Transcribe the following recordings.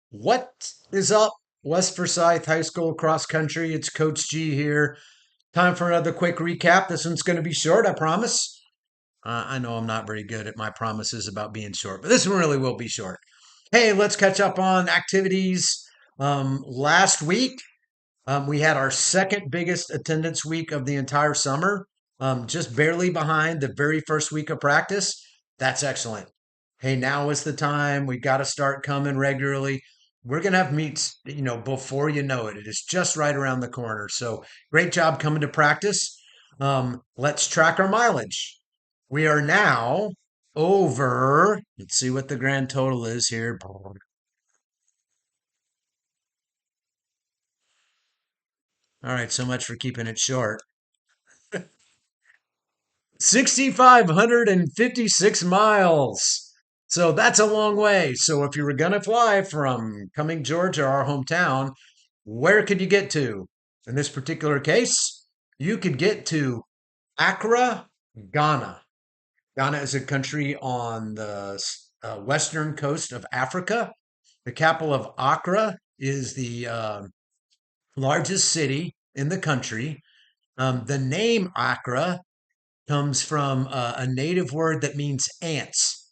What is up, West Forsyth High School cross country? It's Coach G here. Time for another quick recap. This one's going to be short, I promise. I know I'm not very good at my promises about being short, but this one really will be short. Hey, let's catch up on activities. Last week, we had our second biggest attendance week of the entire summer, just barely behind the very first week of practice. That's excellent. Hey, now is the time. We got to start coming regularly. We're going to have meets, before you know it. It is just right around the corner. So great job coming to practice. Let's track our mileage. We are now over, let's see what the grand total is here. All right, so much for keeping it short. 6,556 miles. So that's a long way. So if you were going to fly from Cumming, Georgia, our hometown, where could you get to? In this particular case, you could get to Accra, Ghana. Ghana is a country on the western coast of Africa. The capital of Accra is the largest city in the country. The name Accra comes from a native word that means ants.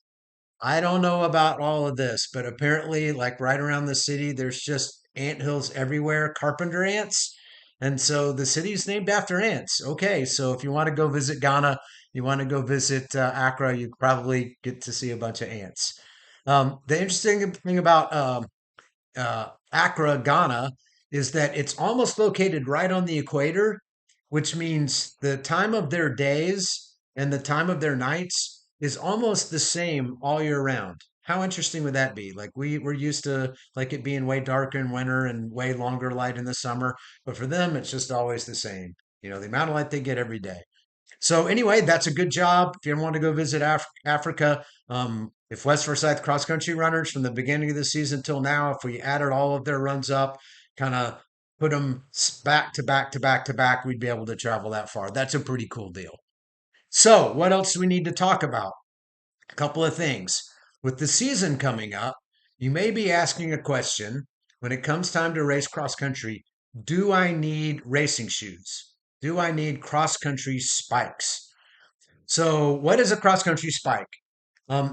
I don't know about all of this, but apparently, like right around the city, there's just ant hills everywhere, carpenter ants. And so the city is named after ants. Okay, so if you want to go visit Ghana, you want to go visit Accra, you probably get to see a bunch of ants. The interesting thing about Accra, Ghana, is that it's almost located right on the equator, which means the time of their days and the time of their nights is almost the same all year round. How interesting would that be? Like we're used to like it being way darker in winter and way longer light in the summer, but for them it's just always the same. The amount of light they get every day. So anyway, that's a good job. If you ever want to go visit Africa, if West Forsyth cross country runners from the beginning of the season till now, if we added all of their runs up, kind of put them back to back to back to back, we'd be able to travel that far. That's a pretty cool deal. So what else do we need to talk about? A couple of things. With the season coming up, you may be asking a question when it comes time to race cross country. Do I need racing shoes? Do I need cross country spikes? So, what is a cross country spike?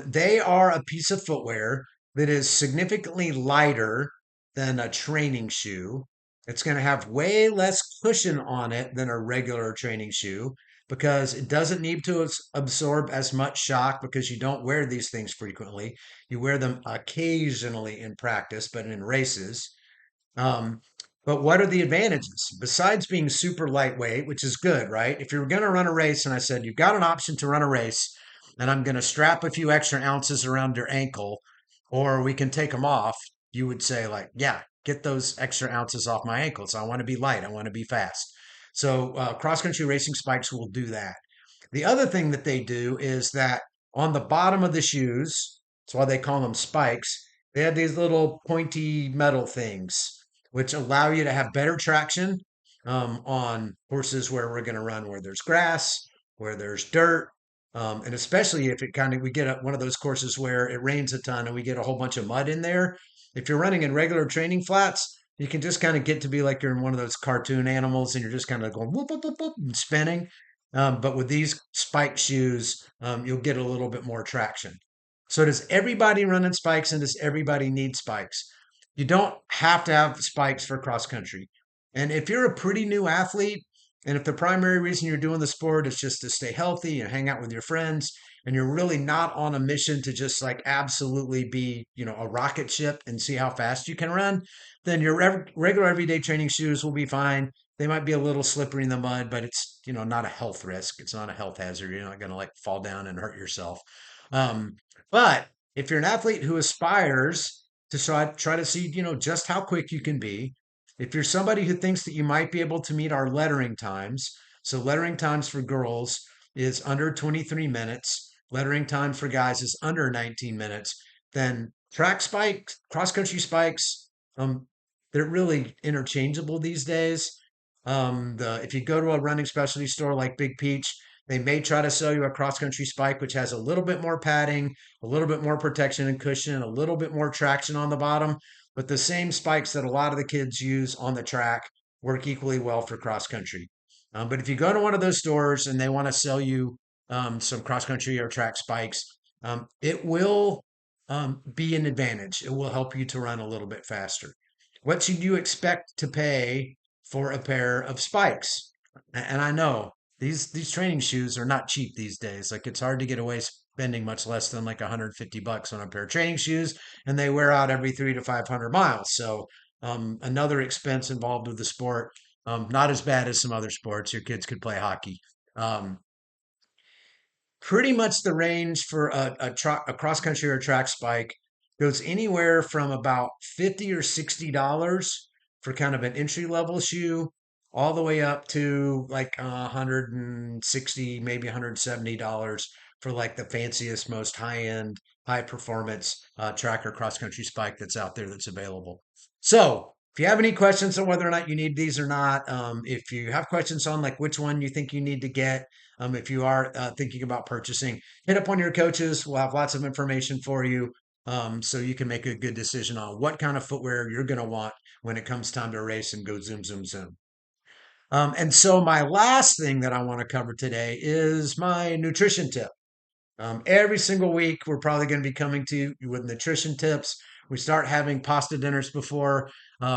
They are a piece of footwear that is significantly lighter than a training shoe. It's going to have way less cushion on it than a regular training shoe because it doesn't need to absorb as much shock because you don't wear these things frequently. You wear them occasionally in practice, but in races. Um, but what are the advantages besides being super lightweight, which is good, right? If you're going to run a race, and I said you've got an option to run a race, and I'm going to strap a few extra ounces around your ankle, or we can take them off, you would say, like, yeah, get those extra ounces off my ankles. I want to be light, I want to be fast. So, cross country racing spikes will do that. The other thing that they do is that on the bottom of the shoes, that's why they call them spikes, they have these little pointy metal things which allow you to have better traction on courses where we're going to run where there's grass, where there's dirt, and especially if it kind of we get one of those courses where it rains a ton and we get a whole bunch of mud in there. If you're running in regular training flats, you can just kind of get to be like you're in one of those cartoon animals and you're just kind of going whoop, whoop, whoop, whoop, and spinning. But with these spike shoes, you'll get a little bit more traction. So does everybody run in spikes and does everybody need spikes? You don't have to have spikes for cross country. And if you're a pretty new athlete, and if the primary reason you're doing the sport is just to stay healthy and hang out with your friends, and you're really not on a mission to just like absolutely be, a rocket ship and see how fast you can run, then your regular everyday training shoes will be fine. They might be a little slippery in the mud, but it's, not a health risk. It's not a health hazard. You're not going to like fall down and hurt yourself. But if you're an athlete who aspires to try to see, just how quick you can be, if you're somebody who thinks that you might be able to meet our lettering times, so lettering times for girls is under 23 minutes, lettering time for guys is under 19 minutes, then track spikes, cross country spikes, they're really interchangeable these days. If you go to a running specialty store like Big Peach, They may try to sell you a cross country spike, which has a little bit more padding, a little bit more protection and cushion, a little bit more traction on the bottom. But the same spikes that a lot of the kids use on the track work equally well for cross country. But if you go to one of those stores and they want to sell you some cross country or track spikes, it will be an advantage. It will help you to run a little bit faster. What should you expect to pay for a pair of spikes? And I know these training shoes are not cheap these days. Like it's hard to get away spending much less than like 150 bucks on a pair of training shoes, and they wear out every 3 to 500 miles. So another expense involved with the sport. Not as bad as some other sports. Your kids could play hockey. Um, Pretty much the range for a cross country or track spike goes anywhere from about 50 or $60 for kind of an entry level shoe, all the way up to like 160, maybe $170 for like the fanciest, most high end, high performance track or cross country spike that's out there that's available. So if you have any questions on whether or not you need these or not, if you have questions on like which one you think you need to get, if you are thinking about purchasing, hit up one of your coaches. We'll have lots of information for you, so you can make a good decision on what kind of footwear you're going to want when it comes time to race and go zoom, zoom, zoom. And so my last thing that I want to cover today is my nutrition tip. Every single week, we're probably going to be coming to you with nutrition tips. We start having pasta dinners before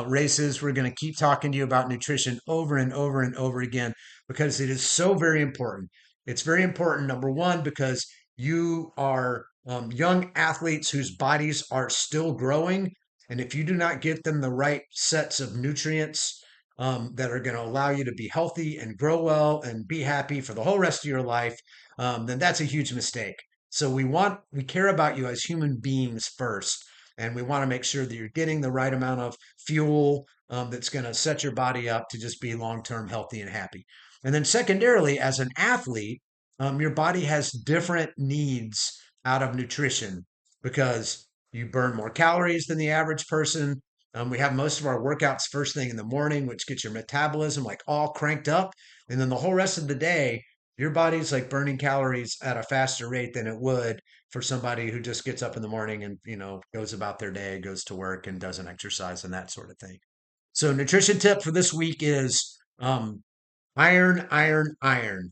races. We're going to keep talking to you about nutrition over and over and over again because it is so very important. It's very important, number one, because you are young athletes whose bodies are still growing. And if you do not get them the right sets of nutrients that are going to allow you to be healthy and grow well and be happy for the whole rest of your life, then that's a huge mistake. So we care about you as human beings first, and we want to make sure that you're getting the right amount of fuel that's going to set your body up to just be long-term healthy and happy. And then secondarily, as an athlete, your body has different needs out of nutrition because you burn more calories than the average person. We have most of our workouts first thing in the morning, which gets your metabolism like all cranked up. And then the whole rest of the day, your body's like burning calories at a faster rate than it would for somebody who just gets up in the morning and, goes about their day, goes to work and doesn't exercise and that sort of thing. So nutrition tip for this week is iron, iron, iron.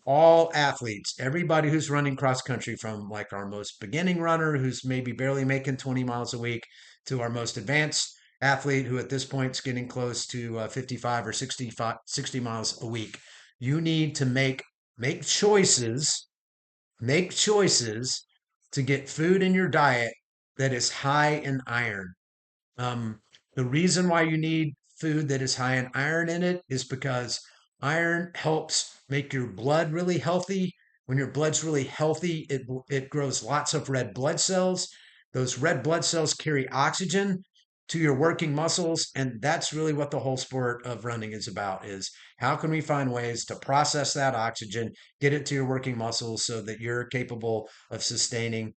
All athletes, everybody who's running cross country, from like our most beginning runner who's maybe barely making 20 miles a week to our most advanced athlete who at this point is getting close to 55 or 60 miles a week. You need to make choices, make choices to get food in your diet that is high in iron. Um, the reason why you need food that is high in iron in it is because iron helps make your blood really healthy. When your blood's really healthy, it grows lots of red blood cells. Those red blood cells carry oxygen to your working muscles, and that's really what the whole sport of running is about, is how can we find ways to process that oxygen, get it to your working muscles so that you're capable of sustaining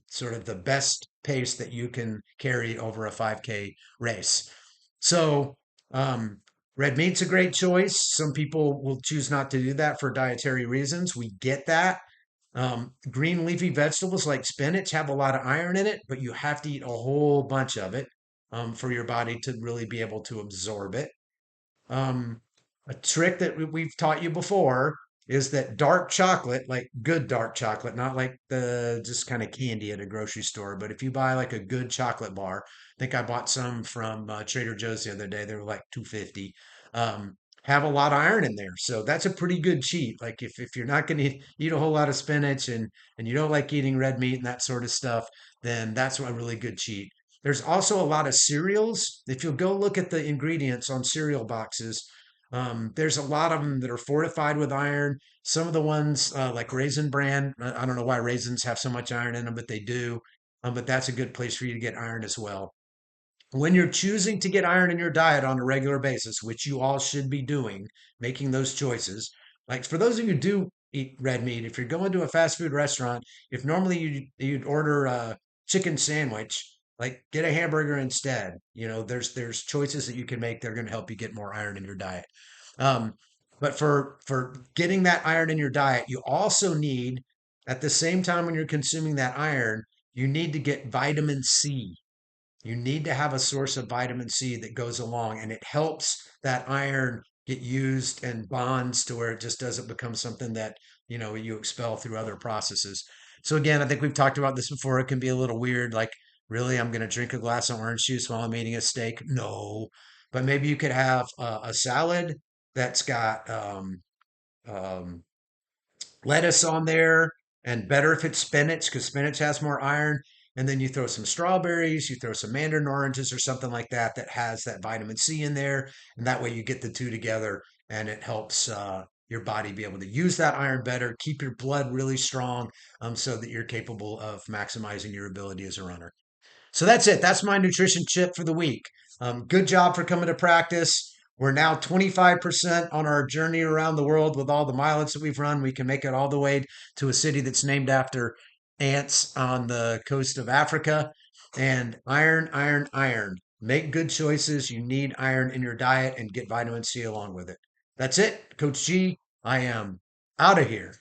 sort of the best pace that you can carry over a 5K race. So, red meat's a great choice. Some people will choose not to do that for dietary reasons. We get that. Green leafy vegetables like spinach have a lot of iron in it, but you have to eat a whole bunch of it for your body to really be able to absorb it. Um, a trick that we've taught you before is that dark chocolate, like good dark chocolate, not like the just kind of candy at a grocery store, but if you buy like a good chocolate bar, I think I bought some from Trader Joe's the other day. They were like 250. Have a lot of iron in there, so that's a pretty good cheat. Like if you're not going to eat a whole lot of spinach and you don't like eating red meat and that sort of stuff, then that's a really good cheat. There's also a lot of cereals. If you'll go look at the ingredients on cereal boxes, there's a lot of them that are fortified with iron. Some of the ones, like Raisin Bran, I don't know why raisins have so much iron in them, but they do. But that's a good place for you to get iron as well. When you're choosing to get iron in your diet on a regular basis, which you all should be doing, making those choices, like for those of you who do eat red meat, if you're going to a fast food restaurant, if normally you'd order a chicken sandwich, like get a hamburger instead. There's choices that you can make that are going to help you get more iron in your diet. Um, But for getting that iron in your diet, you also need, at the same time when you're consuming that iron, you need to get vitamin C. You need to have a source of vitamin C that goes along, and it helps that iron get used and bonds to where it just doesn't become something that, you expel through other processes. So again, I think we've talked about this before. It can be a little weird, like, really, I'm going to drink a glass of orange juice while I'm eating a steak? No. But maybe you could have a salad that's got um, lettuce on there, and better if it's spinach because spinach has more iron. And then you throw some strawberries, you throw some mandarin oranges or something like that that has that vitamin C in there. And that way you get the two together and it helps your body be able to use that iron better, keep your blood really strong so that you're capable of maximizing your ability as a runner. So that's it. That's my nutrition tip for the week. Good job for coming to practice. We're now 25% on our journey around the world with all the mileage that we've run. We can make it all the way to a city that's named after ants on the coast of Africa. And iron, iron, iron. Make good choices. You need iron in your diet and get vitamin C along with it. That's it. Coach G, I am out of here.